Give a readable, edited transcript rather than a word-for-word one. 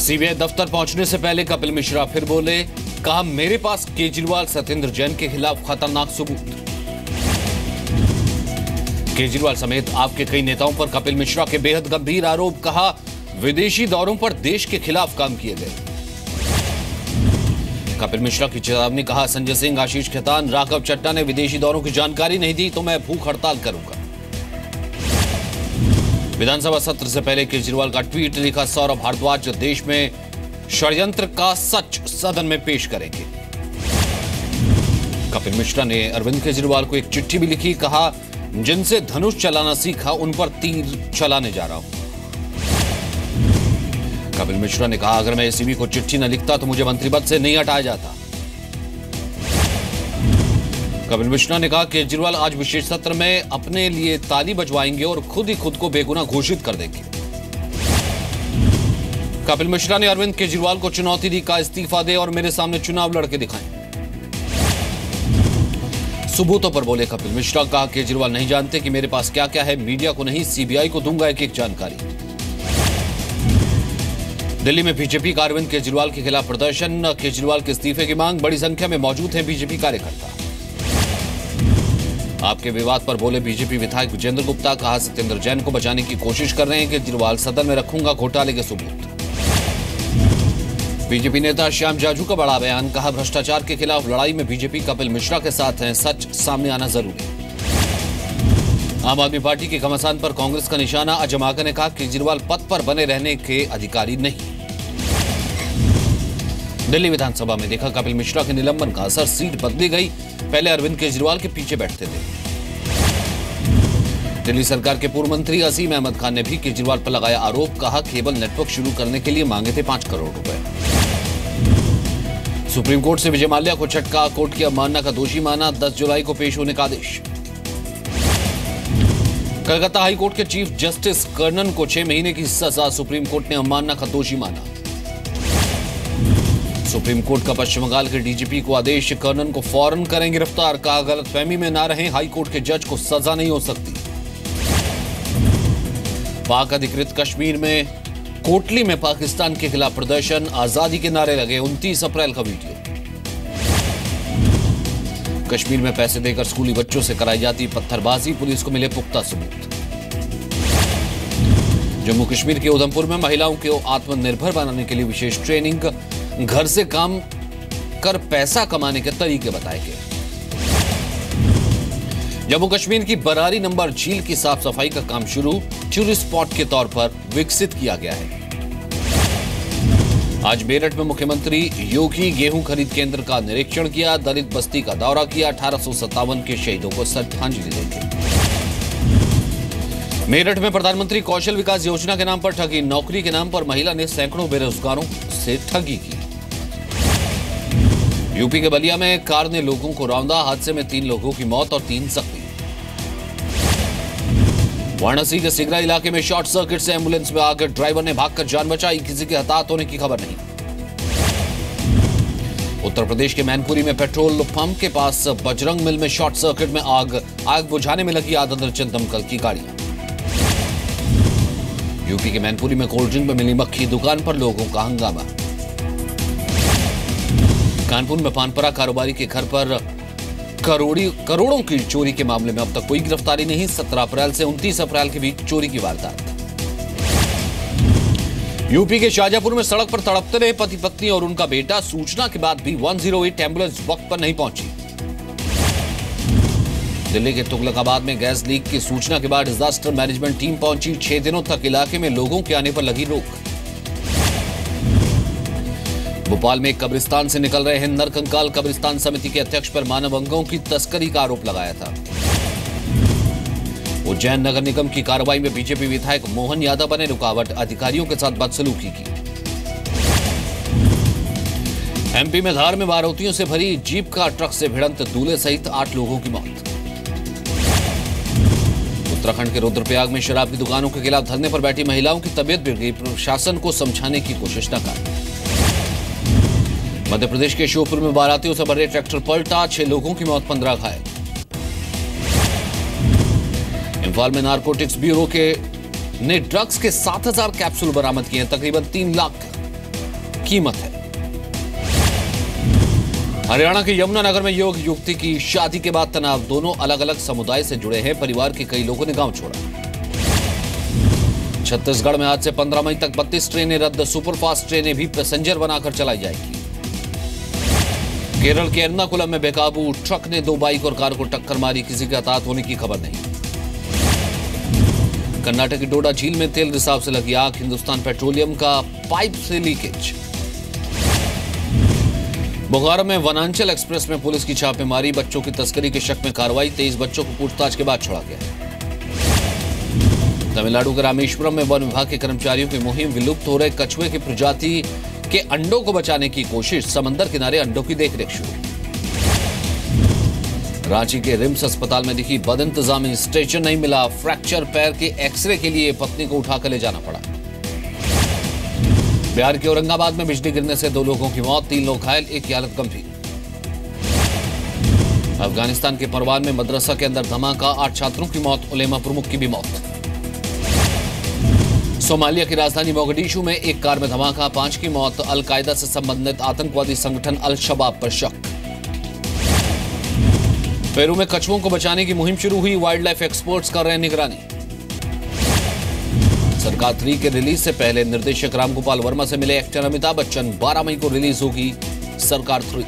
CBI दफ्तर पहुंचने से पहले कपिल मिश्रा फिर बोले, कहा मेरे पास केजरीवाल सत्येंद्र जैन के खिलाफ खतरनाक सबूत। केजरीवाल समेत आपके कई नेताओं पर कपिल मिश्रा के बेहद गंभीर आरोप, कहा विदेशी दौरों पर देश के खिलाफ काम किए गए। कपिल मिश्रा की चेतावनी, कहा संजय सिंह, आशीष खेतान, राघव चड्ढा ने विदेशी दौरों की जानकारी नहीं दी तो मैं भूख हड़ताल करूंगा। विधानसभा सत्र से पहले केजरीवाल का ट्वीट, लिखा सौरभ भारद्वाज देश में षड्यंत्र का सच सदन में पेश करेंगे। कपिल मिश्रा ने अरविंद केजरीवाल को एक चिट्ठी भी लिखी, कहा जिनसे धनुष चलाना सीखा उन पर तीर चलाने जा रहा हूं। कपिल मिश्रा ने कहा अगर मैं एसीबी को चिट्ठी न लिखता तो मुझे मंत्री पद से नहीं हटाया जाता। कपिल मिश्रा ने कहा केजरीवाल आज विशेष सत्र में अपने लिए ताली बजवाएंगे और खुद ही खुद को बेगुनाह घोषित कर देंगे। कपिल मिश्रा ने अरविंद केजरीवाल को चुनौती दी, का इस्तीफा दे और मेरे सामने चुनाव लड़के दिखाएं। सबूतों पर बोले कपिल मिश्रा, कहा केजरीवाल नहीं जानते कि मेरे पास क्या क्या है, मीडिया को नहीं सीबीआई को दूंगा एक एक जानकारी। दिल्ली में बीजेपी का अरविंद केजरीवाल के खिलाफ प्रदर्शन, केजरीवाल के इस्तीफे की मांग, बड़ी संख्या में मौजूद हैं बीजेपी कार्यकर्ता। आपके विवाद पर बोले बीजेपी विधायक विजेंद्र गुप्ता, कहा सत्येंद्र जैन को बचाने की कोशिश कर रहे हैं, केजरीवाल सदन में रखूंगा घोटाले के सबूत। बीजेपी नेता श्याम जाजू का बड़ा बयान, कहा भ्रष्टाचार के खिलाफ लड़ाई में बीजेपी कपिल मिश्रा के साथ है, सच सामने आना जरूरी। आम आदमी पार्टी के घमासान पर कांग्रेस का निशाना, अजमाका ने कहा केजरीवाल पद पर बने रहने के अधिकारी नहीं। दिल्ली विधानसभा में देखा कपिल मिश्रा के निलंबन का असर, सीट बदली गई, पहले अरविंद केजरीवाल के पीछे बैठते थे। दिल्ली सरकार के पूर्व मंत्री असीम अहमद खान ने भी केजरीवाल पर लगाया आरोप, कहा केबल नेटवर्क शुरू करने के लिए मांगे थे 5 करोड़ रुपए। सुप्रीम कोर्ट से विजय माल्या को झटका, कोर्ट की अवमानना का दोषी माना, 10 जुलाई को पेश होने का आदेश। कलकत्ता हाई कोर्ट के चीफ जस्टिस कर्णन को 6 महीने की सजा, सुप्रीम कोर्ट ने अवमानना का दोषी माना। सुप्रीम कोर्ट का पश्चिम बंगाल के डीजीपी को आदेश, कर्णन को फौरन करें गिरफ्तार, कहा गलतफहमी में ना रहें, हाई कोर्ट के जज को सजा नहीं हो सकती। पाक अधिकृत कश्मीर में कोटली में पाकिस्तान के खिलाफ प्रदर्शन, आजादी के नारे लगे, 29 अप्रैल का वीडियो। कश्मीर में पैसे देकर स्कूली बच्चों से कराई जाती पत्थरबाजी, पुलिस को मिले पुख्ता सबूत। जम्मू कश्मीर के उधमपुर में महिलाओं को आत्मनिर्भर बनाने के लिए विशेष ट्रेनिंग, घर से काम कर पैसा कमाने के तरीके बताए गए। जम्मू कश्मीर की बरारी नंबर झील की साफ सफाई का काम शुरू, टूरिस्ट स्पॉट के तौर पर विकसित किया गया है। आज मेरठ में मुख्यमंत्री योगी गेहूं खरीद केंद्र का निरीक्षण किया, दलित बस्ती का दौरा किया, 1857 के शहीदों को श्रद्धांजलि देंगे। मेरठ में प्रधानमंत्री कौशल विकास योजना के नाम पर ठगी, नौकरी के नाम पर महिला ने सैकड़ों बेरोजगारों से ठगी की। यूपी के बलिया में कार ने लोगों को रौंदा, हादसे में 3 लोगों की मौत और 3 जख्मी। वाराणसी के सिगरा इलाके में शॉर्ट सर्किट से एम्बुलेंस में आग, ड्राइवर ने भागकर जान बचाई, किसी के हताहत होने की खबर नहीं। उत्तर प्रदेश के मैनपुरी में पेट्रोल पंप के पास बजरंग मिल में शॉर्ट सर्किट में आग बुझाने में लगी आधा दर्जन दमकल की गाड़ियां। यूपी के मैनपुरी में कोल्ड ड्रिंक में मिली मक्खी, दुकान पर लोगों का हंगामा। कानपुर में पानपरा कारोबारी के घर पर करोड़ों की चोरी के मामले में अब तक कोई गिरफ्तारी नहीं, 17 अप्रैल से 29 अप्रैल के बीच चोरी की वारदात। यूपी के शाहजहांपुर में सड़क पर तड़पते रहे पति पत्नी और उनका बेटा, सूचना के बाद भी 108 एम्बुलेंस वक्त पर नहीं पहुंची। दिल्ली के तुगलकाबाद में गैस लीक की सूचना के बाद डिजास्टर मैनेजमेंट टीम पहुंची, 6 दिनों तक इलाके में लोगों के आने पर लगी रोक। भोपाल में एक कब्रिस्तान से निकल रहे हैं नरकंकाल, कब्रिस्तान समिति के अध्यक्ष पर मानव अंगों की तस्करी का आरोप लगाया था। उज्जैन नगर निगम की कार्रवाई में बीजेपी विधायक मोहन यादव बने रुकावट, अधिकारियों के साथ बदसलूकी की। एमपी में धार में बारूदियों से भरी जीप का ट्रक से भिड़ंत, दूल्हे सहित 8 लोगों की मौत। उत्तराखंड के रुद्रप्रयाग में शराब की दुकानों के खिलाफ धरने पर बैठी महिलाओं की तबीयत बिगड़ गई, प्रशासन को समझाने की कोशिश नाकाम। मध्य प्रदेश के श्योपुर में बारातियों से भरे ट्रैक्टर पलटा, 6 लोगों की मौत, 15 घायल। इंफाल में नारकोटिक्स ब्यूरो ने ड्रग्स के 7000 कैप्सूल बरामद किए, तकरीबन 3 लाख कीमत है। हरियाणा के यमुनानगर में युवक युवती की शादी के बाद तनाव। दोनों अलग अलग समुदाय से जुड़े हैं। परिवार के कई लोगों ने गांव छोड़ा। छत्तीसगढ़ में आज से 15 मई तक 32 ट्रेनें रद्द। सुपरफास्ट ट्रेनें भी पैसेंजर बनाकर चलाई जाएगी। केरल के एर्नाकुलम में बेकाबू ट्रक ने 2 बाइक और कार को टक्कर मारी। किसी के हताहत होने की खबर नहीं। कर्नाटक की डोडा झील में तेल रिसाव से लगी आग। हिंदुस्तान पेट्रोलियम का पाइप से लीकेज। बोकारो में वनांचल एक्सप्रेस में पुलिस की छापेमारी। बच्चों की तस्करी के शक में कार्रवाई। 23 बच्चों को पूछताछ के बाद छोड़ा गया। तमिलनाडु के रामेश्वरम में वन विभाग के कर्मचारियों की मुहिम। विलुप्त हो रहे कछुए की प्रजाति के अंडों को बचाने की कोशिश। समंदर किनारे अंडों की देखरेख शुरू। रांची के रिम्स अस्पताल में दिखी बदइंतजामी। स्ट्रेचर नहीं मिला। फ्रैक्चर पैर के एक्सरे के लिए पत्नी को उठाकर ले जाना पड़ा। बिहार के औरंगाबाद में बिजली गिरने से 2 लोगों की मौत। 3 लोग घायल, एक की हालत गंभीर। अफगानिस्तान के परवान में मदरसा के अंदर धमाका। 8 छात्रों की मौत, उलेमा प्रमुख की भी मौत। सोमालिया की राजधानी मोगडिशु में एक कार में धमाका। 5 की मौत। अल-कायदा से संबंधित आतंकवादी संगठन अल-शबाब पर शक। पेरू में कछुओं को बचाने की मुहिम शुरू हुई। वाइल्ड लाइफ एक्सपर्ट्स कर रहे हैं निगरानी। सरकार 3 के रिलीज से पहले निर्देशक रामगोपाल वर्मा से मिले एक्टर अमिताभ बच्चन। 12 मई को रिलीज होगी सरकार 3।